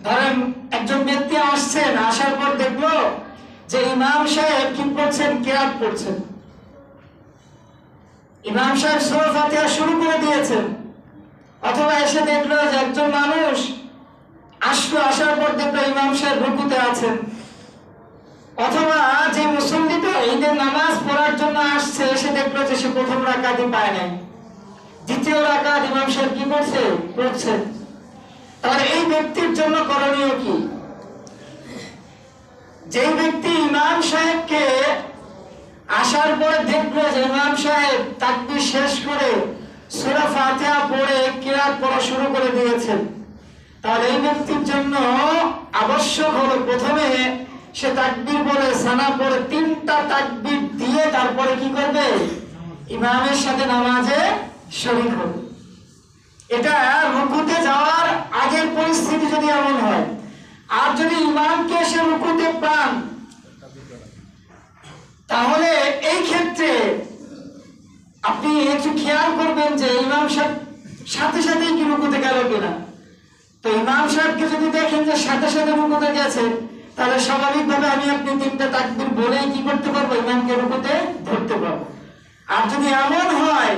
ধরেন একজন ব্যক্তি আসছেন, আসার পর দেখলো যে ইমাম সাহেব কি করছেন, কিরাত পড়ছেন। ইমাম সাহেব সূরা ফাতিহা শুরু করে দিয়েছেন, অথবা এসে দেখলো যে একজন মানুষ আসলো, আসার পর দেখলো ইমাম সাহেব রুকুতে আছেন, অথবা যে মুসল্লিটা ঈদের নামাজ পড়ার জন্য আসছে এসে দেখলো যে সে প্রথম রাকাতই পায় নাই, দ্বিতীয় রাকাত ইমাম সাহেব কি করছে, পড়ছেন। তাহলে এই ব্যক্তির জন্য করণীয় কি? যে ব্যক্তি ইমাম সাহেবকে আসার পরে দেখলো যে ইমাম সাহেব তাকবীর শেষ করে সূরা ফাতিহা পড়ে কিরাত পড়া শুরু করে দিয়েছেন, তাহলে এই ব্যক্তির জন্য আবশ্যক হলো প্রথমে সে তাকবীর বলে সানা পড়ে 3টা তাকবীর দিয়ে তারপরে কি করবে, ইমামের সাথে নামাজে শরীক হবে। এটা রুকুতে যাওয়ার আগের পরিস্থিতি যদি এমন হয়। আর যদি ইমামকে এসে রুকুতে পান, তাহলে এই ক্ষেত্রে আপনি একটু খেয়াল করবেন যে ইমাম সাহেব সাথে সাথেই কি রুকুতে গেল কিনা। তো ইমাম সাহেবকে যদি দেখেন যে সাথে সাথে রুকুতে গেছে, তাহলে স্বাভাবিকভাবে আমি আপনি 3টা তাকবীর বলেই কি করতে পারবো, ইমামকে রুকুতে ধরতে পারবো। আর যদি এমন হয়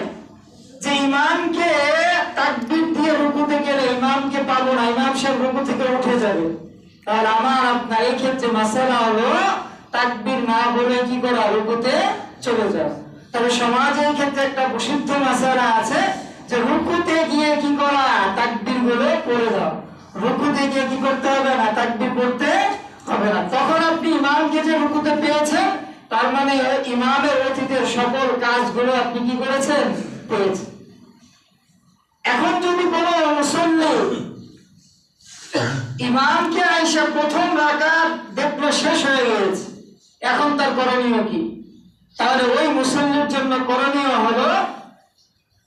যে ইমামকে তাকবীর দিয়ে রুকুতে গেলে ইমামকে পাবো না, ইমাম সাহেব রুকু থেকে উঠে যাবে, তাহলে আমার আপনার এই ক্ষেত্রে মাসালা হলো তাকবীর না বলে কি করা, রুকুতে চলে যাও। তবে সমাজে এই ক্ষেত্রে একটা প্রসিদ্ধ মাসালা আছে যে রুকুতে গিয়ে কি করা, তাকবীর বলে পড়ে যাও। রুকুতে গিয়ে কি করতে হবে না, তাকবীর পড়তে হবে না। তখন আপনি ইমামকে যে রুকুতে পেয়েছেন, তার মানে ইমামের অতীতের সকল কাজগুলো আপনি কি করেছেন, পেয়েছেন। এখন যদি কোনো মুসল্লি ইমামকে আইসা প্রথম রাকাত দেখলো শেষ হয়ে গেছে, এখন তার করণীয় কি? তাহলে ওই মুসল্লির জন্য করণীয় হলো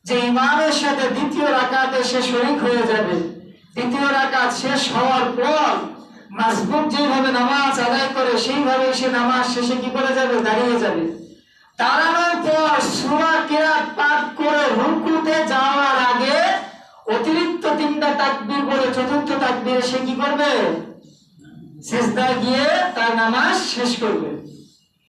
যে ইমামের সাথে দ্বিতীয় রাকাতে সে শরীক হয়ে যাবে। দ্বিতীয় রাকাত শেষ হওয়ার পর মাসবুক যেভাবে নামাজ আদায় করে সেইভাবে সে নামাজ শেষে কি করে যাবে, দাঁড়িয়ে যাবে। দাঁড়ানোর পর সূরা কিরাত পাঠ করে রুকুতে যাওয়ার আগে অতিরিক্ত 3টা তাকবীর বলে চতুর্থ তাকবীরে সে কি করবে, সিজদায় গিয়ে তার নামাজ শেষ করবে।